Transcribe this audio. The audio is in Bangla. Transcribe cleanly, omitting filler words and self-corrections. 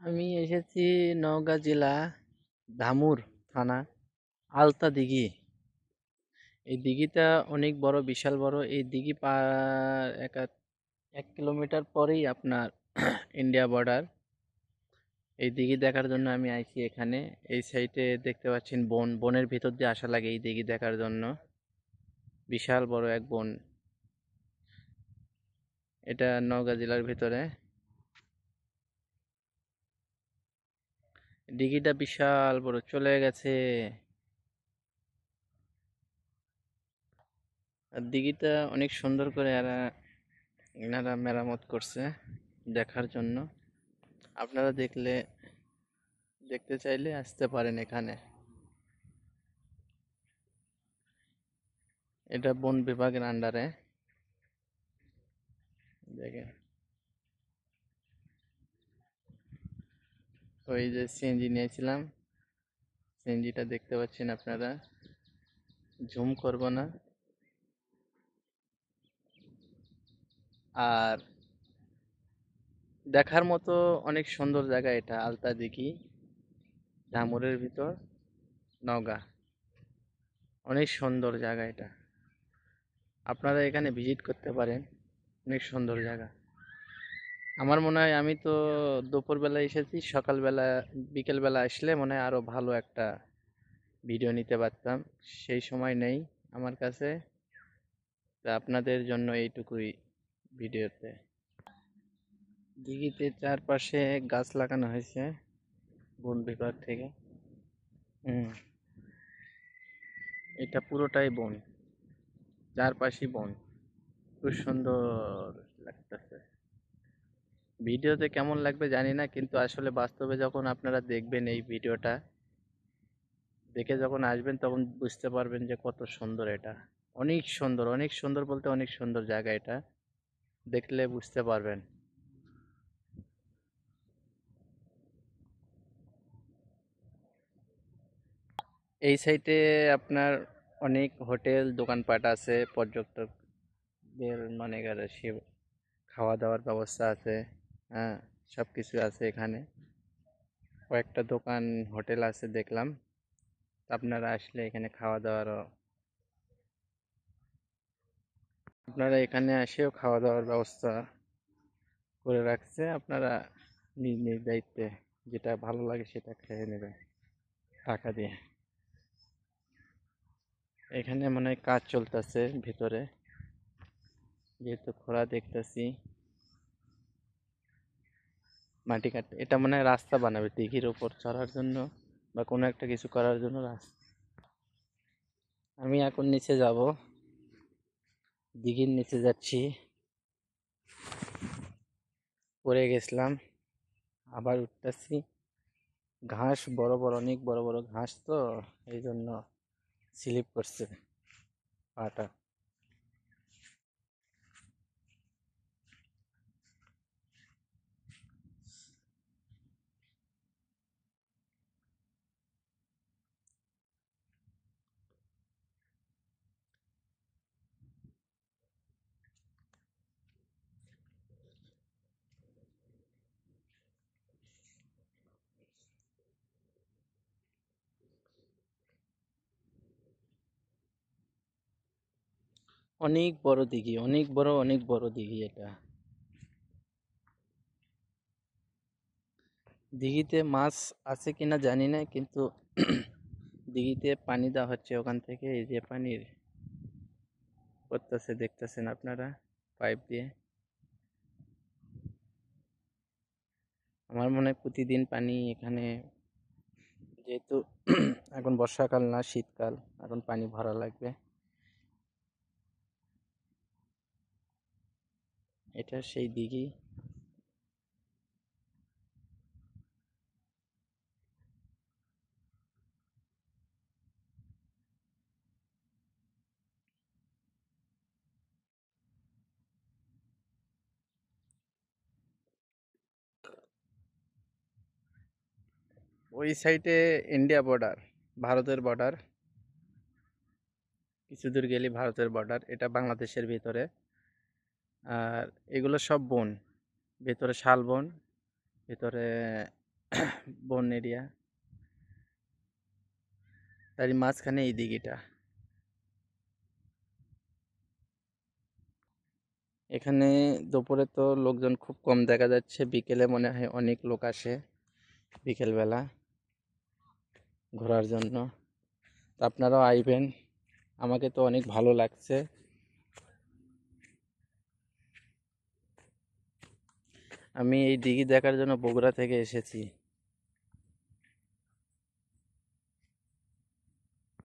আমি এসেছি নওগাঁ জেলা ধামুর থানা আলতা দিঘি। এই দিঘিটা অনেক বড়, বিশাল বড়। এই দিঘি এক কিলোমিটার পরেই আপনার ইন্ডিয়া বর্ডার। এই দিঘি দেখার জন্য আমি আইছি এখানে। এই সাইডে দেখতে পাচ্ছেন বন, বনের ভিতর দিয়ে আসা লাগে এই দিঘি দেখার জন্য। বিশাল বড় এক বন। এটা নওগাঁ জেলার ভিতরে। দিঘিটা বিশাল বড়, চলে গেছে। আর দিঘিটা অনেক সুন্দর করে এনারা মেরামত করছে দেখার জন্য। আপনারা দেখতে চাইলে আসতে পারেন এখানে। এটা বন বিভাগের আন্ডারে। দেখেন, ওই যে সিএনজি নিয়েছিলাম, সিএনজিটা দেখতে পাচ্ছেন আপনারা। ঝুম করব না। আর দেখার মতো অনেক সুন্দর জায়গা এটা, আলতা দিঘি, ধামুরের ভিতর, নওগাঁ। অনেক সুন্দর জায়গা এটা, আপনারা এখানে ভিজিট করতে পারেন। অনেক সুন্দর জায়গা। আমার মনে হয় আমি তো দুপুরবেলা এসেছি, সকালবেলা বিকেলবেলা আসলে মনে হয় আরো ভালো একটা ভিডিও নিতে পারতাম। সেই সময় নেই আমার কাছে। তা আপনাদের জন্য এইটুকুই ভিডিওতে। দিঘিতে চারপাশে গাছ লাগানো হয়েছে বন বিভাগ থেকে। হুম, এটা পুরোটাই বন, চারপাশই বন। খুব সুন্দর লাগতেছে। ভিডিওতে কেমন লাগবে জানি না, কিন্তু আসলে বাস্তবে যখন আপনারা দেখবেন এই ভিডিওটা, দেখে যখন আসবেন তখন বুঝতে পারবেন যে কত সুন্দর এটা। অনেক সুন্দর, অনেক সুন্দর বলতে অনেক সুন্দর জায়গা এটা, দেখলে বুঝতে পারবেন। এই সাইটে আপনার অনেক হোটেল দোকানপাট আছে, পর্যটকদের মানে সে খাওয়া দাওয়ার ব্যবস্থা আছে। হ্যাঁ, সব কিছু আছে এখানে। কয়েকটা দোকান, হোটেল আছে দেখলাম। আপনারা আসলে এখানে খাওয়া দাওয়ারও, আপনারা এখানে এসেও খাওয়া দাওয়ার ব্যবস্থা করে রাখছে। আপনারা নিজ নিজ দায়িত্বে যেটা ভালো লাগে সেটা খেয়ে নেবে টাকা দিয়ে। এখানে মনে হয় কাজ চলতেছে ভিতরে, যেহেতু খোলা দেখতেছি। মাটি কাটতে, এটা মনে হয় রাস্তা বানাবে দিঘির উপর চড়ার জন্য বা কোনো একটা কিছু করার জন্য রাস্তা। আমি এখন নিচে যাব, দিঘির নিচে যাচ্ছি। পড়ে গেছিলাম, আবার উঠতেছি। ঘাস বড় বড়, অনেক বড় বড় ঘাস, তো এই জন্য স্লিপ করছে পাটা। অনেক বড় দিঘি, অনেক বড়, অনেক বড় দিঘি এটা। দিঘিতে মাছ আছে কিনা জানি না, কিন্তু দিঘিতে পানি দেওয়া হচ্ছে ওখান থেকে। এই যে পানির করতেছে, দেখতেছেন আপনারা, পাইপ দিয়ে। আমার মনে হয় প্রতিদিন পানি এখানে, যেহেতু এখন বর্ষাকাল না, শীতকাল, এখন পানি ভরা লাগবে। এটা সেই দিঘি। ওই সাইডে ইন্ডিয়া বর্ডার, ভারতের বর্ডার। কিছু দূর গেলে ভারতের বর্ডার, এটা বাংলাদেশের ভিতরে। আর এগুলো সব বন, ভেতরে শাল বন, ভেতরে বন এরিয়া, তারই মাঝখানে এই দিঘিটা। এখানে দুপুরে তো লোকজন খুব কম দেখা যাচ্ছে, বিকেলে মনে হয় অনেক লোক আসে বিকেলবেলা ঘোরার জন্য। তো আপনারাও আইবেন, আমাকে তো অনেক ভালো লাগছে। আমি এই দিঘি দেখার জন্য বগুড়া থেকে এসেছি।